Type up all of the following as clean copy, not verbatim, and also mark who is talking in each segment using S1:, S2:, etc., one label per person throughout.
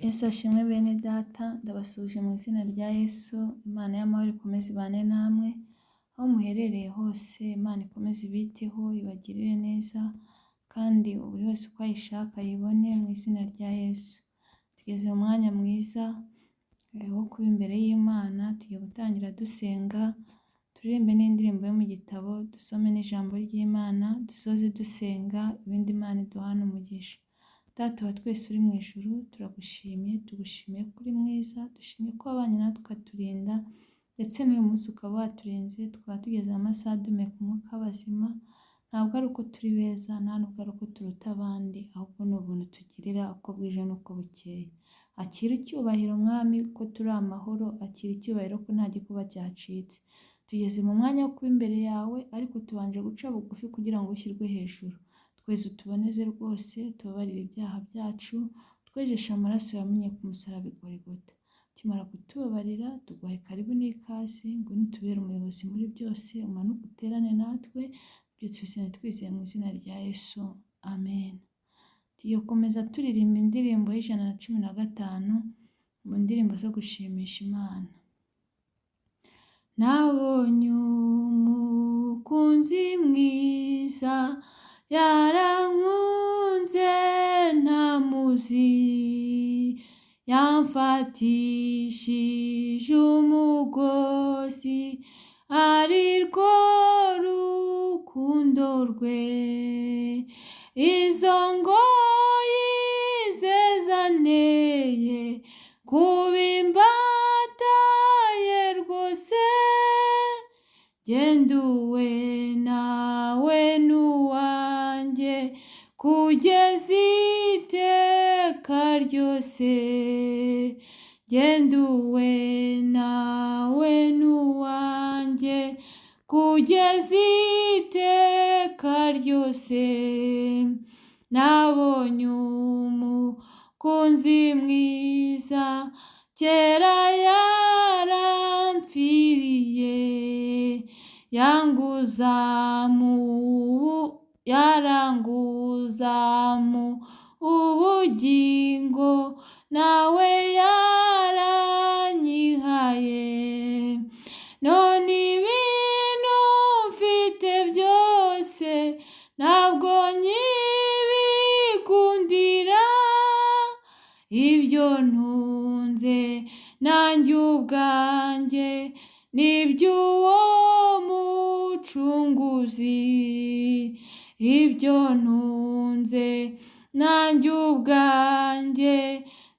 S1: Yesu ashimwe bene data, ndabasuhuje mu izina rya Yesu, Imana y'amahoro ikomeze ibane namwe, aho muherereye hose Imana ikomeze ibiteho, ibagirire neza, kandi buri wese uko ayishaka ayibone mu izina rya Yesu. Tugeze mu mwanya mwiza wo kuba imbere y'Imana, tugiye gutangira dusenga, turirimbe n'indirimbo yo mu gitabo, dusome n'ijambo ry'Imana, dusoze dusenga, ibindi Imana iduhane umugisha. Data wa twese uri mu ijuru, turagushimiye, tugushimiye ko uri mwiza, dushimiye ko wabanye natwe ukaturinda, ndetse n'uyu munsi ukaba waturinze, tukaba tugeze amasaha duhumeka umwuka w'abazima. Ntabwo ari uko turi beza, nta nubwo ari uko turuta abandi, ahubwo ni ubuntu tugirira uko bwije n'uko bukeye. Akira icyubahiro mwami ko turi amahoro, akira icyubahiro ko nta gikuba cyacitse. Tugeze mu mwanya wo kuba imbere yawe, ariko tubanje guca bugufi kugira ngo ushyirwe hejuru. Twese utuboneze rwose, tubabarire ibyaha byacu, twejeshe amaraso yamenye ku musaraba i Golgotha. Ukimara kutubabarira, tuguhaye karibu n'ikaze, ngo nitubere umuyobozi muri byose, umanuke uterane natwe, byose bisane twizeye mu izina rya Yesu. Amen. Tugiye gukomeza turirimba indirimbo y'115 mu ndirimbo zo gushimisha Imana. Nabonye umukunzi mwiza, yarankunze ntamuzi, yamfatishije umugozi, ari rwo rukundo rwe. Izo ngoyi ze zanteye kuba imbata ye rwose, genduwe nawe n'uwanjye kugeza iteka ryose. Genduwe nawe n'uwanjye kugeza iteka ryose. Nabonye umukunzi mwiza, kera yarampfiriye, yaranguza mu ubugingo, nawe yaranyihaye. None ibintu mfite byose ntabwo nkibikundira, ibyo ntunze nanjye ubwanjye n'iby'uwo mucunguzi. Ibyo ntunze nanjye ubwanjye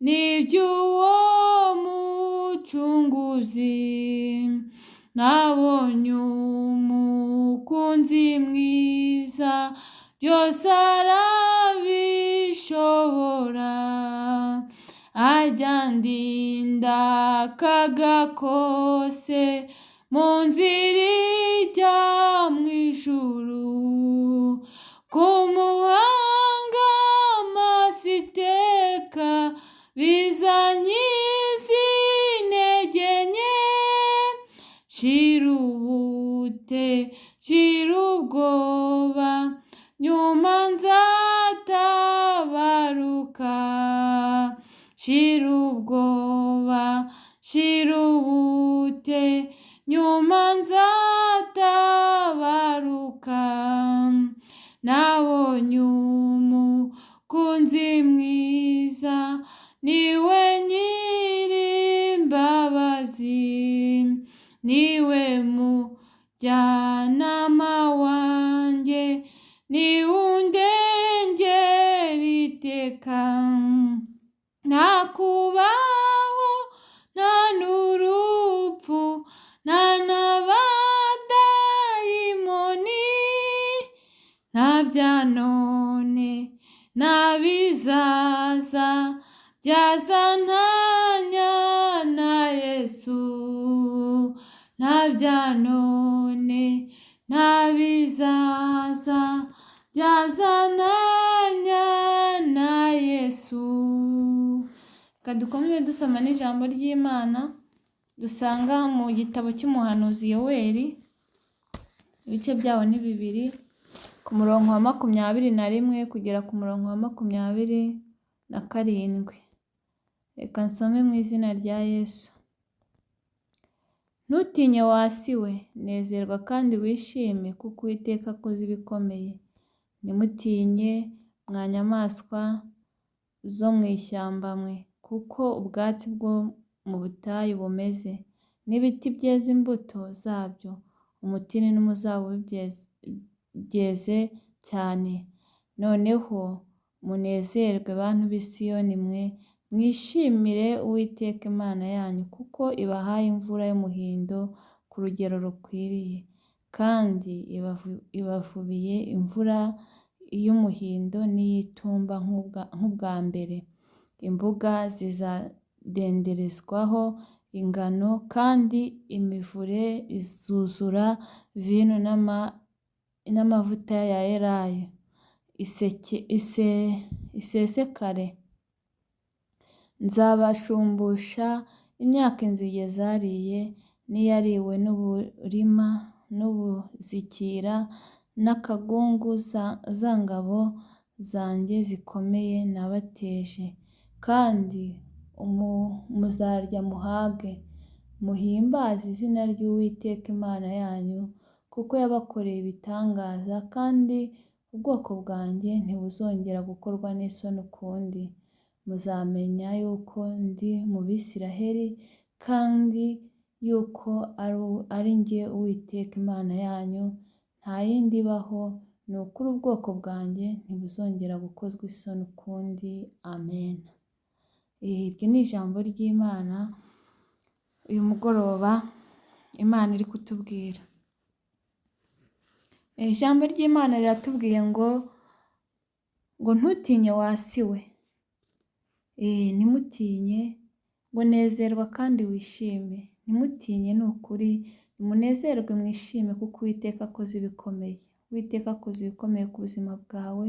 S1: n'iby'uwo mucunguzi. Nabonye umukunzi mwiza, byose arabishobora, ajya andinda akaga kose, mu nzira ijya mu ijuru. Kumuhanga amaso iteka, bizankiza intege nke. Shira ubute, shira ubwoba, nyuma nzatabaruka. Shira ubwoba, shira ubute, nyuma nzatabaruka. Nabonye umukunzi mwiza, niwe nyir'imbabazi, niwe mujyanama wanjye, niwe undengera iteka. Nta kubaho, nta n'urupfu, nta n'abadayimoni, nta bya none nta bizaza byazantanya na Yesu. Nta bya none nta bizaza byazantanya na Yesu. Reka dukomeze dusoma n'ijambo ry'Imana dusanga mu gitabo cy'umuhanuzi Yoweli, ibice byawo ni 2, ku murongo wa 21 kugera ku murongo wa 27. Reka nsome mu izina rya Yesu. Ntutinye wa si we, nezerwa kandi wishime, kuko Uwiteka akoze ibikomeye. Ntimutinye mwa nyamaswa zo mu ishyamba mwe, kuko ubwatsi bwo mu butayu bumeze, n'ibiti byeza imbuto zabyo, umutini n'umuzabibu byeze cyane. Noneho munezerwe bantu b'i Siyoni mwe, mwishimire Uwiteka Imana yanyu, kuko ibahaye imvura y'umuhindo ku rugero rukwiriye, kandi ibavubiye imvura y'umuhindo n'iy'itumba nk'ubwa mbere. Imbuga zizadenderezwaho ingano, kandi imivure izuzura vino n'amavuta ya elayo isesekare. Nzabashumbusha imyaka inzige zariye, n'iyariwe n'uburima n'ubuzikira n'akagungu za ngabo zanjye zikomeye nabateje. Kandi muzarya muhage, muhimbaze izina ry'Uwiteka Imana yanyu, kuko yabakoreye ibitangaza, kandi ubwoko bwanjye ntibuzongera gukorwa n'isoni ukundi. Muzamenya yuko ndi mu Bisiraheli, kandi yuko ari jye Uwiteka Imana yanyu, nta yindi ibaho. Ni ukuri ubwoko bwanjye ntibuzongera gukozwa isoni ukundi. Amen. Iryo ni ijambo ry'Imana uyu mugoroba Imana iri kutubwira. Ijambo ry'Imana riratubwiye ngo ntutinye wa si we. Ntimutinye, ngo nezerwa kandi wishime. Ntimutinye, ni ukuri, nimunezerwe mwishime, kuko Uwiteka akoze ibikomeye. Uwiteka akoze ibikomeye ku buzima bwawe,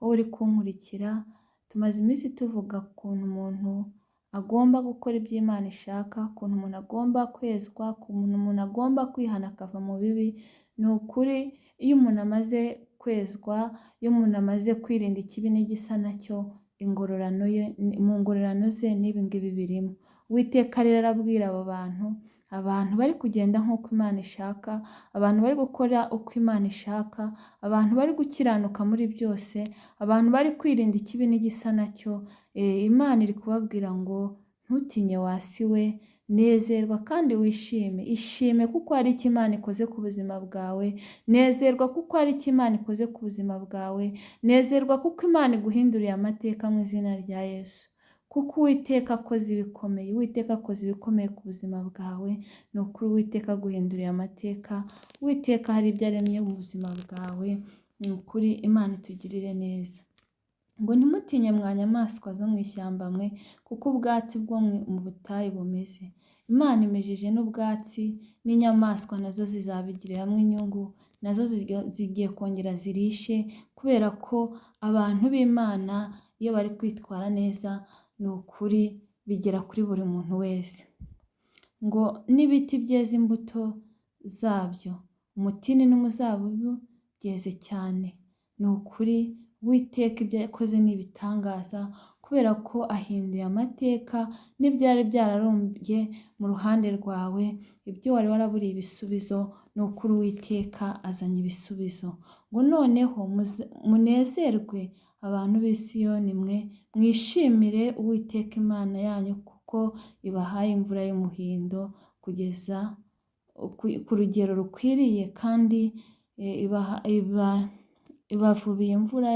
S1: wowe uri kunkurikira. Tumaze iminsi tuvuga ukuntu umuntu agomba gukora ibyo Imana ishaka, ukuntu umuntu agomba kwezwa, ukuntu umuntu agomba kwihana akava mu bibi. Ni ukuri, iyo umuntu amaze kwezwa, iyo umuntu amaze kwirinda ikibi n'igisa nacyo, mu ngororano ze n'ibi ngibi birimo. Uwiteka rero arabwira abo abantu bari kugenda nk'uko Imana ishaka, abantu bari gukora uko Imana ishaka, abantu bari gukiranuka muri byose, abantu bari kwirinda ikibi n'igisa nacyo. Imana iri kubabwira ngo ntutinye wa si we, nezerwa kandi wishime. Ishime kuko hari icyo Imana ikoze ku buzima bwawe. Nezerwa kuko hari icyo Imana ikoze ku buzima bwawe. Nezerwa kuko Imana iguhinduriye amateka mu izina rya Yesu. Kuko Uwiteka akoze ibikomeye. Uwiteka akoze ibikomeye ku buzima bwawe. Ni ukuri Uwiteka aguhinduriye amateka. Uwiteka hari ibyo aremye mu buzima bwawe. Ni ukuri Imana itugirire neza. Ngo ntimutinye mwa nyamaswa zo mu ishyamba mwe, kuko ubwatsi bwo mu butayu bumeze. Imana imejeje n'ubwatsi, n'inyamaswa nazo zizabigiriramo inyungu, nazo zigiye kongera zirishe, kubera ko abantu b'Imana iyo bari kwitwara neza, ni ukuri bigera kuri buri muntu wese. Ngo n'ibiti byeza imbuto zabyo, umutini n'umuzabibu byeze cyane. Ni ukuri Uwiteka ibyo yakoze ni ibitangaza, kubera ko ahinduye amateka n'ibyari byararumbye mu ruhande rwawe, ibyo wari waraburiye ibisubizo. Ni ukuri Uwiteka azanye ibisubizo. Ngo noneho munezerwe abantu b'i Siyoni mwe, mwishimire Uwiteka Imana yanyu, kuko ibahaye imvura y'umuhindo kugeza ku rugero rukwiriye, kandi ibavubiye imvura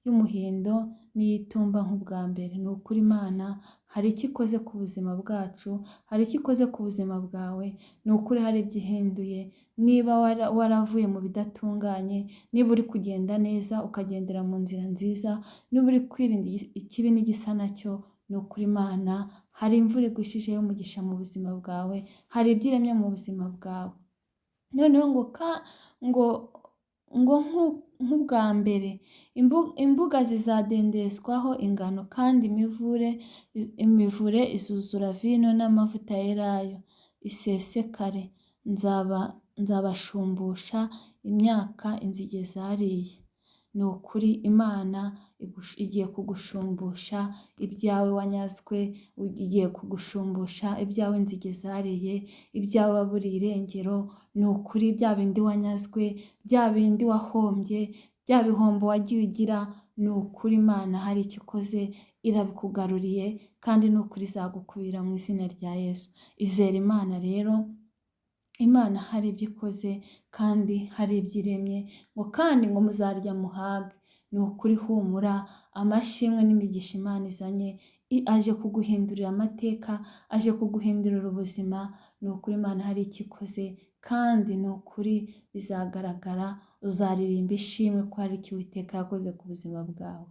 S1: y'umuhindo n'iy'itumba nk'ubwa mbere. Ni ukuri Imana hari icyo ikoze ku buzima bwacu, hari icyo ikoze ku buzima bwawe. Ni ukuri hari ibyo ihinduye. Niba waravuye mu bidatunganye, niba uri kugenda neza ukagendera mu nzira nziza, niba uri kwirinda ikibi n'igisa nacyo, ni ukuri Imana hari imvura igwishije y'umugisha mu buzima bwawe, hari ibyo iremye mu buzima bwawe. Noneho ngo nk'ubwa mbere, imbuga zizadendezwaho ingano, kandi imivure izuzura vino n'amavuta ya elayo isesekare. Nzabashumbusha imyaka inzige zariye, ni ukuri Imana igiye kugushumbusha ibyawe wanyazwe, igiye kugushumbusha ibyawe nzige zariye, ibyawe waburiye irengero. Ni ukuri bya bindi wanyazwe, bya bindi wahombye, bya bihombo wagiye ugira, ni ukuri Imana hari icyo ikoze irabikugaruriye, kandi ni ukuri izagukubira mu izina rya Yesu. Izere Imana rero, Imana hari ibyo ikoze kandi hari ibyo iremye, ngo kandi ngo muzarya muhage. Ni ukuri humura, amashimwe n'imigisha Imana izanye aje kuguhindurira amateka, aje kuguhindurira ubuzima. Ni ukuri Imana hari icyo ikoze, kandi ni ukuri bizagaragara, uzaririmba ishimwe ko hari icyo Uwiteka yakoze ku buzima bwawe.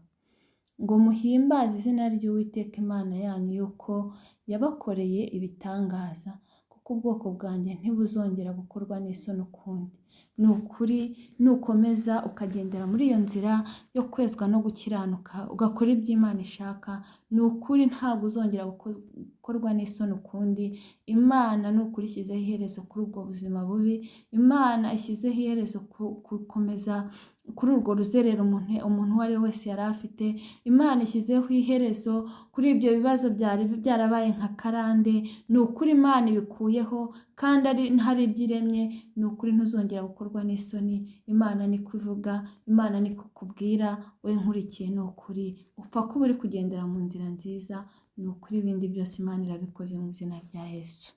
S1: Ngo muhimbaze izina ry'Uwiteka Imana yanyu yuko yabakoreye ibitangaza, kuko ubwoko bwanjye ntibuzongera gukorwa n'isoni ukundi. Ni ukuri nukomeza ukagendera muri iyo nzira yo kwezwa no gukiranuka, ugakora ibyo Imana ishaka, ni ukuri ntabwo uzongera gukorwa n'isoni ukundi. Imana ni ukuri ishyizeho iherezo kuri ubwo buzima bubi. Imana ishyizeho iherezo gukomeza kuri urwo ruzerero umuntu uwo ari we wese yari afite. Imana ishyizeho iherezo kuri ibyo bibazo byari byarabaye nka karande. Ni ukuri Imana ibikuyeho, kandi hari ibyo iremye. Ni ukuri ntuzongera gukorwa n'isoni. Imana ni kuvuga, Imana ni kukubwira, we nkurikiye ni ukuri upfa kuba uri kugendera mu nzira nziza. Ni ukuri ibindi byose Imana irabikoze mu izina rya Yesu.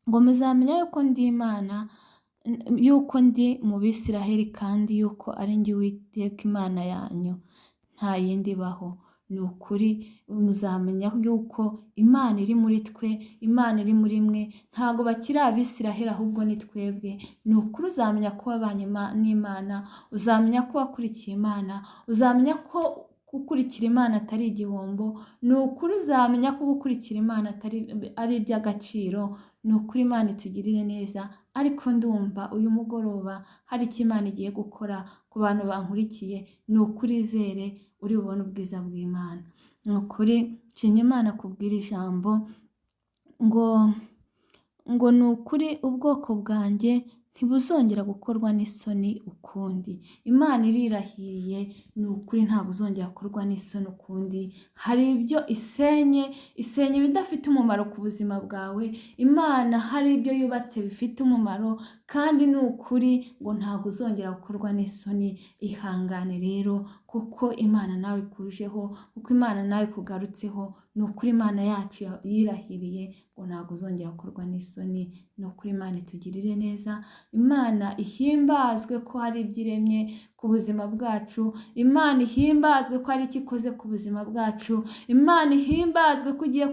S1: Ngo muzamenya yuko ndi Imana, yuko ndi mu Bisiraheli, kandi yuko ari njye Uwiteka Imana yanyu, nta yindi ibaho. Ni ukuri muzamenya yuko Imana iri muri twe, Imana iri muri mwe, ntabwo bakiri Abisiraheli ahubwo ni twebwe. Ni ukuri uzamenya ko wabanye n'Imana, uzamenya ko wakurikiye Imana, uzamenya ko gukurikira Imana atari igihombo. Ni ukuri uzamenya ko gukurikira Imana ari iby'agaciro. Ni ukuri Imana itugirire neza. Ariko ndumva uyu mugoroba hari icyo Imana igiye gukora ku bantu bankurikiye. Ni ukuri izere uri bubone ubwiza bw'Imana. Ni ukuri nshimye Imana kubwira ijambo ngo ni ukuri ubwoko bwanjye ntibuzongera gukorwa n'isoni ukundi. Imana irirahiriye, ni ukuri ntabwo uzongera gukorwa n'isoni ukundi. Hari ibyo isenye ibidafite umumaro ku buzima bwawe. Imana hari ibyo yubatse bifite umumaro, kandi ni ukuri ngo ntabwo uzongera gukorwa n'isoni. Ihangane rero, kuko Imana nawe ikujeho, kuko Imana nawe ikugarutseho. Ni ukuri Imana yacu yirahiriye ngo ntabwo uzongera gukorwa n'isoni. Ni ukuri Imana itugirire neza. Imana ihimbazwe ko hari ibyo iremye ku buzima bwacu. Imana ihimbazwe ko hari icyo ikoze ku buzima bwacu. Imana ihimbazwe ko ugiye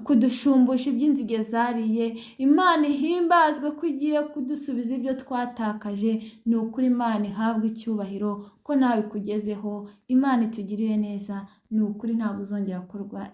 S1: kudushumbusha iby'inzige zariye. Imana ihimbazwe ko ugiye kudusubiza ibyo twatakaje. Ni ukuri Imana ihabwe icyubahiro ko nawe ikugezeho. Imana itugirire neza. Ni ukuri ntabwo uzongera gukorwa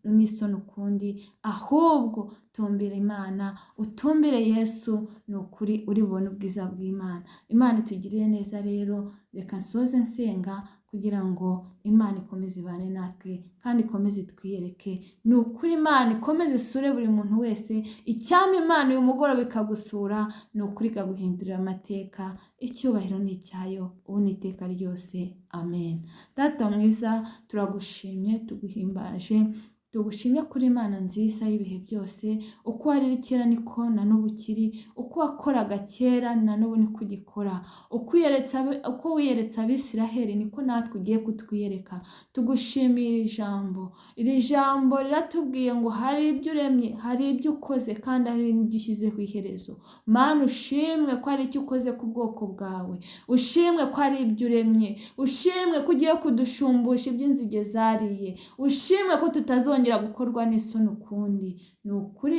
S1: n'isoni ukundi, ahubwo tumbire Imana, utumbire Yesu. Ni ukuri uri bubone ubwiza bw'Imana. Imana itugirire neza rero. Reka nsoze nsenga kugira ngo Imana ikomeze ibane natwe, kandi ikomeze itwiyereke. Ni ukuri Imana ikomeze isure buri muntu wese. Icyampa Imana uyu mugoroba ikagusura, ni ukuri ikaguhindurira amateka. Icyubahiro ni icyayo ubu n'iteka ryose. Amen. Data mwiza, turagushimye, tuguhimbaje, tugushimye kuri Imana nziza y'ibihe byose. Uko wari kera niko na n'ubu ukiri, uko wakoraga kera na n'ubu niko ugikora. Uko wiyeretse Abisiraheli niko natwe ugiye kutwiyereka. Tugushimira ijambo. Iri jambo riratubwiye ngo hari ibyo uremye, hari ibyo ukoze, kandi hari n'ibyo ushyizeho iherezo. Mana ushimwe ko hari icyo ukoze ku bwoko bwawe. Ushimwe ko hari ibyo uremye. Ushimwe ko ugiye kudushumbusha iby'inzige zariye. Ushimwe ko tutazongera gukorwa n'isoni ukundi. Ni ukuri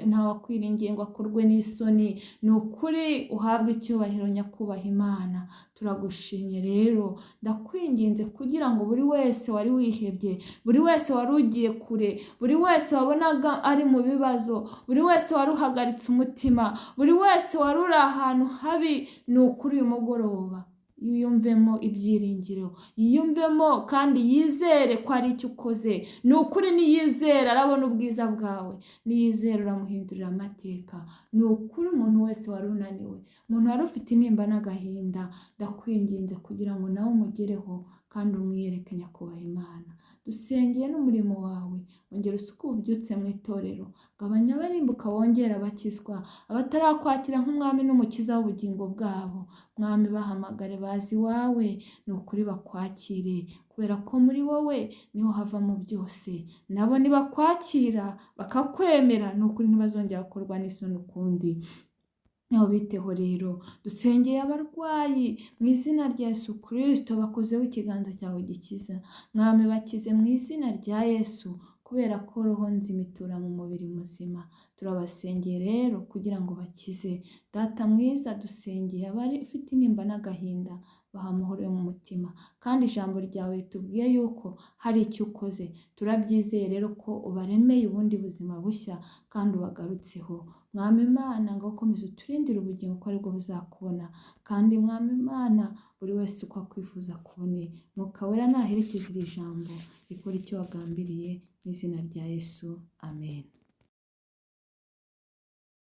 S1: ntawakwiringiye ngo akorwe n'isoni. Ni ukuri uhabwe icyubahiro nyakubahwa Imana. Turagushimye rero, ndakwinginze kugira ngo buri wese wari wihebye, buri wese wari ugiye kure, buri wese wabonaga ari mu bibazo, buri wese wari uhagaritse umutima, buri wese wari uri ahantu habi, ni ukuri uyu mugoroba yiyumvemo ibyiringiro, yiyumvemo kandi yizere ko ari icyo ukoze. Ni ukuri niyizera arabona ubwiza bwawe, niyizera uramuhindurira amateka. Ni ukuri umuntu wese wari unaniwe, umuntu wari ufite intimba n'agahinda, ndakwinginze kugira ngo nawe umugereho kandi umwiyereke nyakubahwa Imana. Dusengeye n'umurimo wawe, ongera usuke ububyutse mu itorero, gabanya abarimbuka wongera abakizwa, abatarakwakira nk'umwami n'umukiza w'ubugingo bwabo. Mwami, bahamagare bazi iwawe, ni ukuri bakwakire, kubera ko muri wowe niho havamo byose. Nabo nibakwakira bakakwemera, ni ukuri ntibazongera gukorwa n'isoni ukundi. Aho biteho rero, dusengeye abarwayi mu izina rya Yesu Kristo, bakozeho ikiganza cyawe gikiza. Mwami, bakize mu izina rya Yesu, kubera ko roho nzima itura mu mubiri muzima. Turabasengeye rero kugira ngo bakize. Data mwiza, dusengeye abari ufite intimba n'agahinda, baha amahoro yo mu mutima, kandi ijambo ryawe ritubwiye yuko hari icyo ukoze. Turabyizeye rero ko ubaremeye ubundi buzima bushya kandi ubagarutseho. Mwami Imana, ngo ukomeze uturindire ubugingo ko aribwo buzakubona, kandi Mwami Imana, buri wese uko akwifuza kubone. Mwuka Wera naherekeza iri jambo, rikora icyo wagambiriye, mu izina rya Yesu, amen.